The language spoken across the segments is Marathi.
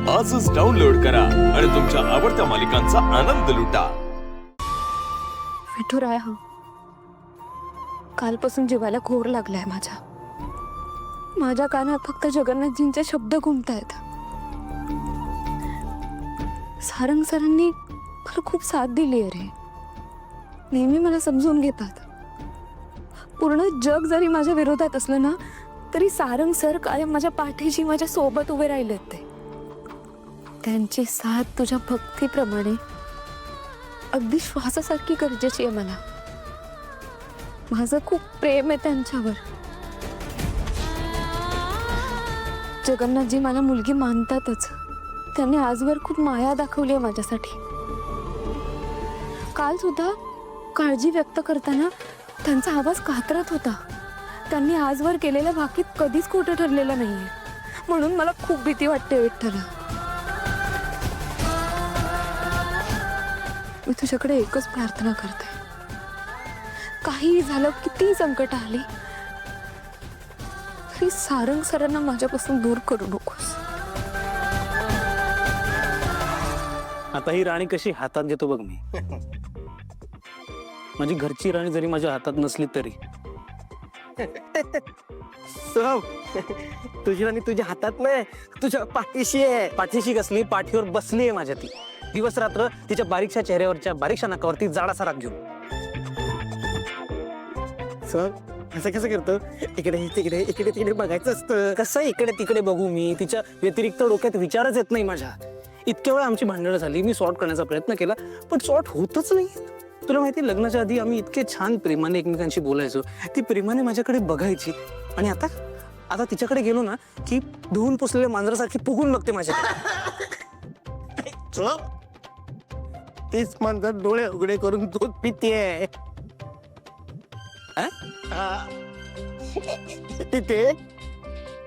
आजच डाउनलोड करा आणि तुमच्या आवडत्या मालिकांचा आनंद लुटा। विठुराया, कालपासून जीवाला घोर लागलाय माझ्या कानात फक्त जगन्नाथजींचे शब्द घुमतायत। सारंग सरांनी मला खूप साथ दिली आहे रे, नेहमी मला समजून घेतात। पूर्ण जग जरी माझ्या विरोधात असलं ना तरी सारंग सर कायम माझ्या पाठीशी माझ्या सोबत उभे राहिलेत। त्यांची साथ तुझ्या भक्तीप्रमाणे अगदी श्वासासारखी गरजेची आहे मला। माझं खूप प्रेम आहे त्यांच्यावर। जगन्नाथजी मला मुलगी मानतातच, त्यांनी आजवर खूप माया दाखवली आहे माझ्यासाठी। काल सुद्धा काळजी व्यक्त करताना त्यांचा आवाज कातरत होता। त्यांनी आजवर केलेल्या वाकीत कधीच खोटं ठरलेलं नाहीये, म्हणून मला खूप भीती वाटते विठ्ठला। मी तुझ्याकडे एकच प्रार्थना करते, काही झालं, किती संकट आली तरी सारंग सरांना माझ्यापासून दूर करू नकोस। आता ही राणी कशी हातात घेतो बघ मी। माझी घरची राणी जरी माझ्या हातात नसली तरी तुझी राणी तुझ्या हातात नाही, तुझ्या पाठीशी आहे। पाठीशी कसली, पाठीवर बसली आहे माझ्या ती। दिवस रात्र तिच्या बारीकशा चेहऱ्यावरच्या बारीकशा नाकावरती जाडासा राग घेऊन। असं कसं करतो, इकडे तिकडे इकडे तिकडे बघायचं असतं। कसं इकडे तिकडे बघू मी, तिच्या व्यतिरिक्त डोक्यात विचारच येत नाही माझ्या। इतक्या वेळा आमची भांडणं झाली, मी सॉर्ट करण्याचा प्रयत्न केला पण सॉर्ट होतच नाही। तुला माहिती, लग्नाच्या आधी आम्ही इतके छान प्रेमाने एकमेकांशी बोलायचो, ती प्रेमाने माझ्याकडे बघायची। आणि आता आता तिच्याकडे गेलो ना की धुवून पुसलेल्या मांजरासारखी फुगून बघते माझ्याकडे। तीच मांजर डोळे उघडे करून दूध पितेय। तिथे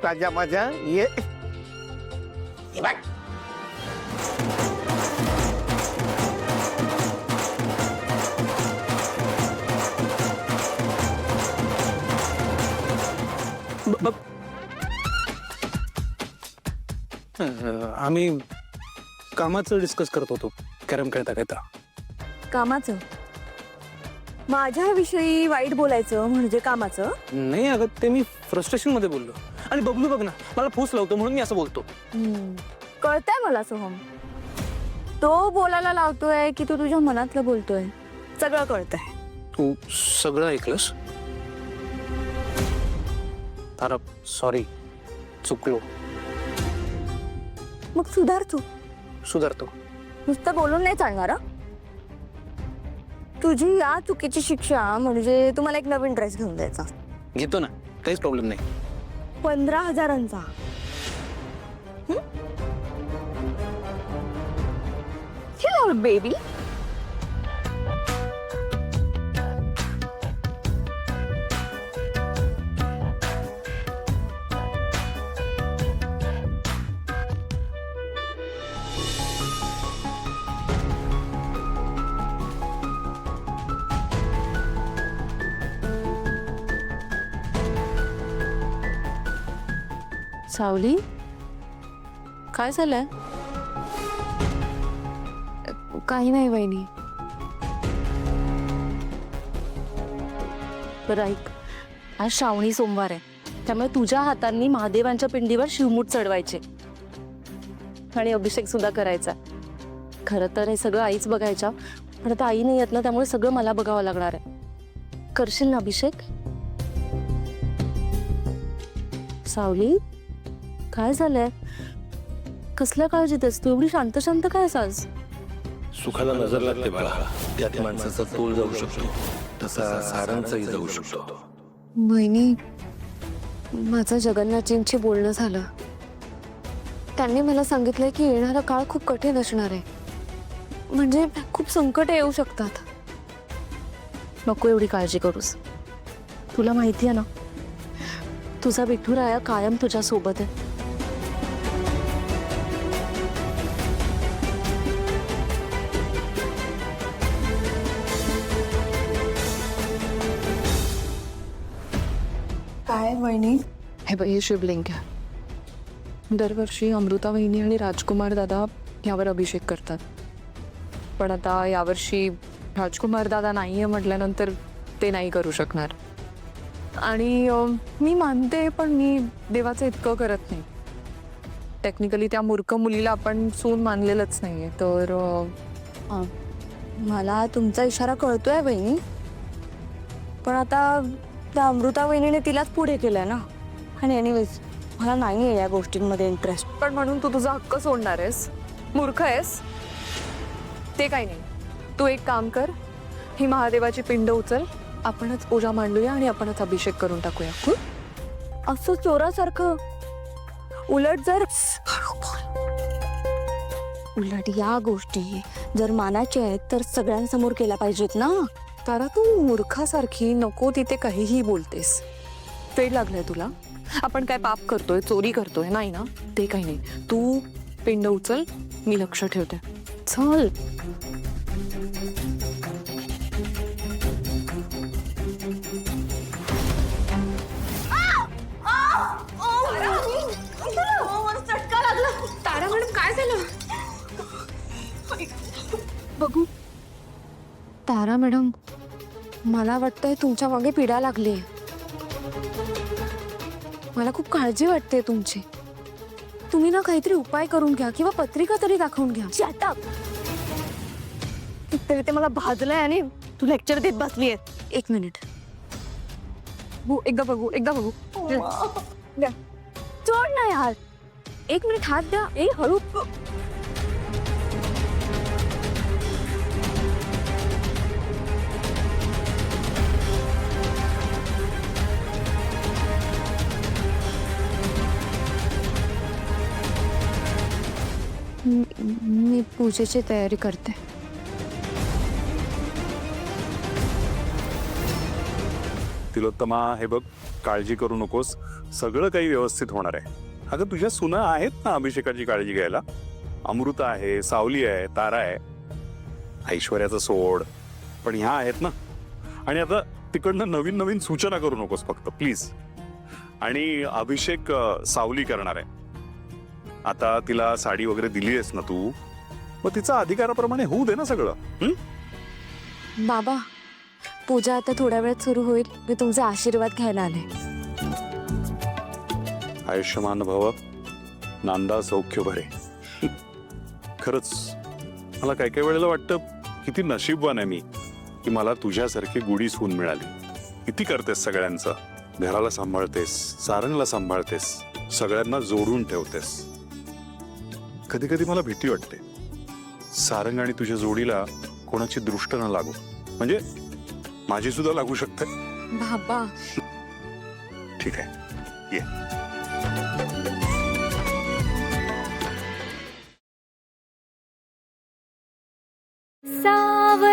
राजा माझा ये बघ। आम्ही कामाचं डिस्कस करत होतो, कॅरम खेळता खेळता। कामाचं? माझ्याविषयी वाईट बोलायचं म्हणजे कामाचं? नाही अगं, ते मी फ्रस्ट्रेशन मध्ये बोललो। आणि बबलू बघ ना, मला फूस लावतो म्हणून मी असं बोलतो। कळतंय मला सोहम, तो बोलायला लावतोय की तू तुझ्या मनातलं बोलतोय, सगळं कळतंय। तू सगळं ऐकलंस? तारा, सॉरी, चुकलो। मग सुधार तू। सुधारतो। नुसतं बोलून नाही चालणार। तुझी या चुकीची शिक्षा म्हणजे तुम्हाला एक नवीन ड्रेस घेऊन द्यायचा। घेतो ना, काहीच प्रॉब्लेम नाही। 15,000चा। बेबी, सावली, काय झालंय? काही नाही वहिनी। बरं ऐक, आज श्रावणी सोमवार आहे, त्यामुळे तुझ्या हातांनी महादेवांच्या पिंडीवर शिवमूठ चढवायचे आणि अभिषेक सुद्धा करायचा। खरं तर हे सगळं आईच बघायच्या, पण आता आई नाही येत ना, त्यामुळे सगळं मला बघावं लागणार आहे। करशील ना अभिषेक? सावली, काय झालंय? कसल्या काळजीत आहेस तू? एवढी शांत शांत काय आज? सुखाला नजर लागते बाळा, त्यात माणसाचा तोल जाऊ शकतो, तसा सारंगचाही जाऊ शकतो। वहिनी, माझं जगन्नाथजींशी बोलणं झालं। त्यांनी मला सांगितलंय की येणारा काळ खूप कठीण असणार आहे, म्हणजे खूप संकट येऊ शकतात। नको एवढी काळजी करूस, तुला माहिती आहे ना, तुझा विठुराया कायम तुझ्या सोबत आहे। काय वहिनी? हे बघ, हे शिवलिंग आहे, दरवर्षी अमृता वहिनी आणि राजकुमार दादा यावर अभिषेक करतात. पण आता यावर्षी राजकुमार दादा नाही आहे म्हटल्यानंतर ते नाही करू शकणार. आणि मी मानते, पण मी देवाचं इतकं करत नाही. टेक्निकली त्या मूर्ख मुलीला आपण सून मानलेलंच नाही आहे. तर मला तुमचा इशारा कळतोय वहिनी, पण आता त्या अमृता वहिनीने तिलाच पुढे केलंय ना. आणि एनिवेज मला नाही आहे या गोष्टींमध्ये इंटरेस्ट. पण म्हणून तू तुझा हक्क सोडणार आहेस? मूर्ख आहेस ते काही नाही. तू एक काम कर, ही महादेवाची पिंड उचल, आपणच पूजा मांडूया आणि आपणच अभिषेक करून टाकूया. असं चोरासारखं. उलट जर उलट या गोष्टी जर मानायच्या आहेत तर सगळ्यांसमोर केल्या पाहिजेत ना. तारा, तू मूर्खासारखी नको तिथे काहीही बोलतेस. वेळ लागलाय तुला? आपण काय पाप करतोय, चोरी करतोय? नाही ना, ते काही नाही. तू पिंड उचल, मी लक्ष ठेवते. चल. तारा मॅडम, काय झालं? बघू. तारा मॅडम, मला वाटतंय तुमच्या मागे पिडा लागली. मला खूप काळजी वाटते तुमची. तुम्ही ना काहीतरी उपाय करून घ्या किंवा पत्रिका तरी दाखवून घ्या. Shut up. तरी ते मला भाजलंय आणि तू लेक्चर देत बसलीये. एक मिनिट. एकदा बघू, एकदा बघू. द्या. सोड ना यार. एक मिनिट, हात द्या. ए हळू. मी पूजेची तयारी करते. तिलोत्तमा, हे बघ, काळजी करू नकोस. सगळं काही व्यवस्थित होणार आहे. अगं, तुझ्या सुना आहेत ना अभिषेकाची काळजी घ्यायला. अमृता आहे, सावली आहे, तारा आहे. ऐश्वर्याचं सोड, पण ह्या आहेत ना. आणि आता तिकडनं नवीन नवीन सूचना करू नकोस फक्त, प्लीज. आणि अभिषेक सावली करणार आहे. आता तिला साडी वगैरे दिली आहेस ना तू, मग तिचा अधिकाराप्रमाणे होऊ दे ना सगळं. बाबा, पूजा आता थोड्या वेळात सुरू होईल. मी तुमचे आशीर्वाद घ्यायला आले. आयुष्यमान भव, नांदा सौख्य भरे. खरंच मला काही काही वेळेला वाटतं किती नशीबवान आहे मी की मला तुझ्यासारखी गुढी सून मिळाली. किती करतेस सगळ्यांचं, घराला सांभाळतेस, सारंगला सांभाळतेस, सगळ्यांना जोडून ठेवतेस. कधी कधी मला भीती वाटते सारंग आणि तुझ्या जोडीला कोणाची दृष्ट न लागू. म्हणजे माझी सुद्धा लागू शकते. बाबा, ठीक आहे, ये. सावली.